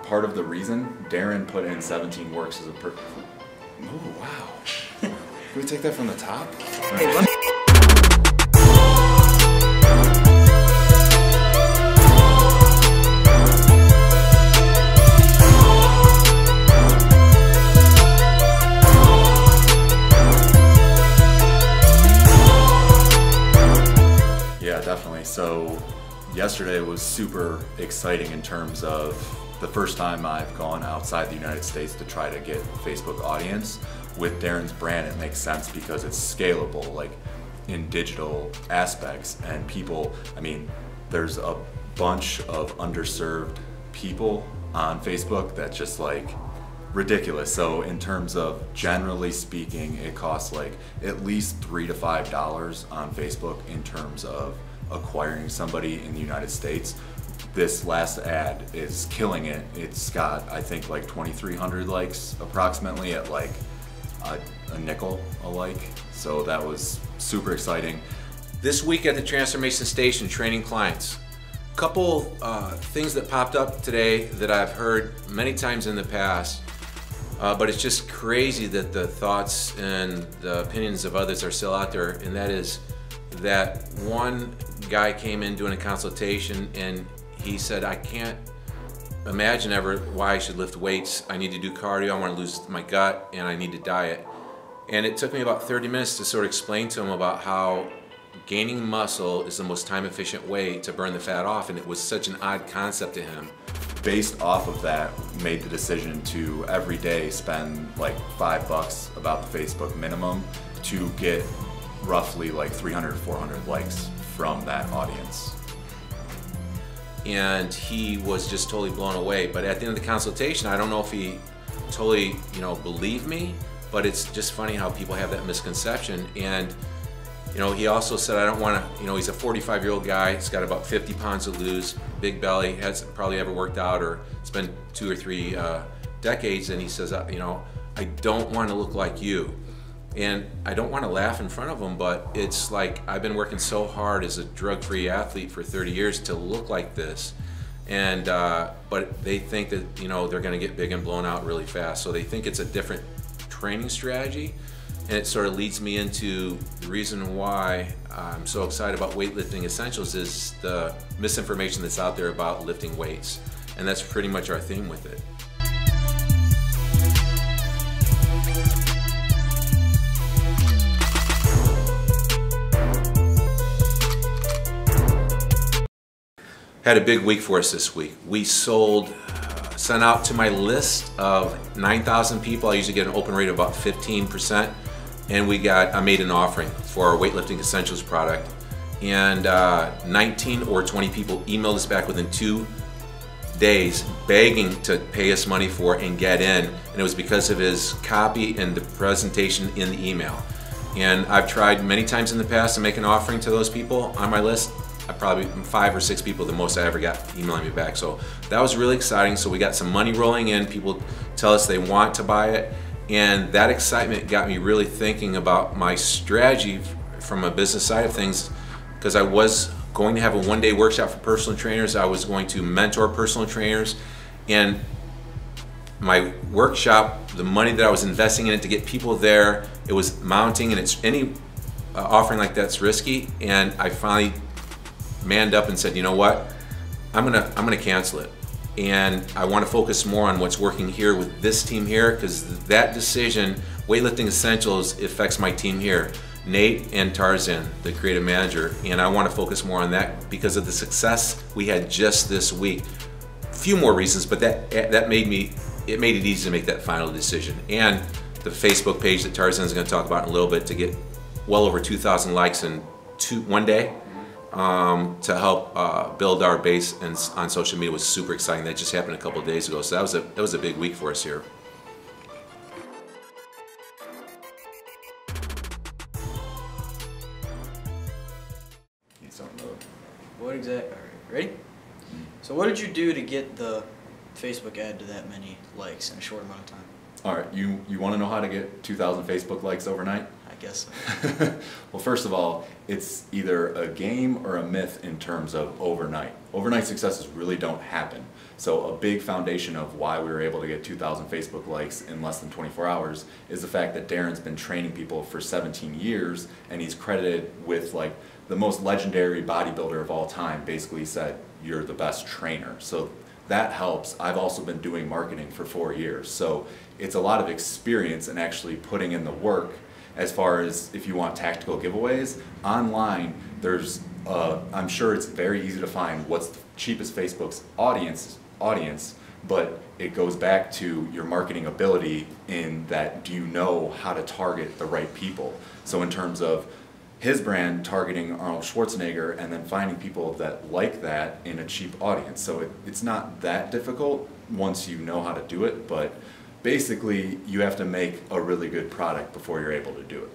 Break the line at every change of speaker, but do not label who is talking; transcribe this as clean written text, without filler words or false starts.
part of the reason Darin put in 17 works as a Oh, wow. Can we take that from the top?
Hey, let me
Yeah, definitely. So yesterday was super exciting in terms of the first time I've gone outside the United States to try to get Facebook audience. With Darin's brand, it makes sense because it's scalable, like in digital aspects, and people, I mean, there's a bunch of underserved people on Facebook that's just like ridiculous. So in terms of generally speaking, it costs like at least $3 to $5 on Facebook in terms of acquiring somebody in the United States. This last ad is killing it. It's got, I think, like 2,300 likes approximately at like a nickel a like. So that was super exciting.
This week at the Transformation Station, training clients. Couple things that popped up today that I've heard many times in the past, but it's just crazy that the thoughts and the opinions of others are still out there, and that is that one guy came in doing a consultation and he said, I can't imagine ever why I should lift weights. I need to do cardio, I want to lose my gut, and I need to diet. And it took me about 30 minutes to sort of explain to him about how gaining muscle is the most time efficient way to burn the fat off, and it was such an odd concept to him.
Based off of that, made the decision to every day spend like $5 about the Facebook minimum to get roughly like 300 to 400 likes from that audience.
And he was just totally blown away. But at the end of the consultation, I don't know if he totally, believed me, but it's just funny how people have that misconception. And he also said, I don't want to, he's a 45-year-old guy, he's got about 50 pounds to lose, big belly, hasn't probably ever worked out, or it's been 2 or 3 decades, and he says, I don't want to look like you. And I don't want to laugh in front of him, but it's like I've been working so hard as a drug-free athlete for 30 years to look like this. And but they think that they're going to get big and blown out really fast, so they think it's a different training strategy. And it sort of leads me into the reason why I'm so excited about Weightlifting Essentials is the misinformation that's out there about lifting weights. And that's pretty much our theme with it. Had a big week for us this week. We sent out to my list of 9,000 people. I usually get an open rate of about 15%. And I made an offering for our Weightlifting Essentials product. And 19 or 20 people emailed us back within 2 days begging to pay us money for it and get in. And it was because of his copy and the presentation in the email. And I've tried many times in the past to make an offering to those people on my list. I probably 5 or 6 people, the most I ever got emailing me back. So that was really exciting. So we got some money rolling in. People tell us they want to buy it. And that excitement got me really thinking about my strategy from a business side of things, because I was going to have a one-day workshop for personal trainers. I was going to mentor personal trainers. And my workshop, the money that I was investing in it to get people there, it was mounting, and it's any offering like that's risky. And I finally manned up and said, you know what, I'm gonna cancel it, and I want to focus more on what's working here with this team here, because that decision, Weightlifting Essentials, affects my team here, Nate and Tarazan, the creative manager, and I want to focus more on that because of the success we had just this week. A few more reasons, but that made it easy to make that final decision. And the Facebook page that Tarazan is going to talk about in a little bit, to get well over 2,000 likes in one day. To help build our base on social media was super exciting. That just happened a couple of days ago, so that was a big week for us here.
What exactly? All right, ready? So what did you do to get the Facebook ad to that many likes in a short amount of time?
All right, you want to know how to get 2,000 Facebook likes overnight?
I guess.
Well, first of all, it's either a game or a myth in terms of overnight. Overnight successes really don't happen. So a big foundation of why we were able to get 2,000 Facebook likes in less than 24 hours is the fact that Darin's been training people for 17 years, and he's credited with like the most legendary bodybuilder of all time basically said, "You're the best trainer." So that helps. I've also been doing marketing for 4 years. So it's a lot of experience and actually putting in the work. As far as if you want tactical giveaways, online there's, I'm sure it's very easy to find what's the cheapest Facebook's audience, but it goes back to your marketing ability in that, do you know how to target the right people? So in terms of his brand targeting Arnold Schwazenegger and then finding people that like that in a cheap audience. So it's not that difficult once you know how to do it, but basically you have to make a really good product before you're able to do it.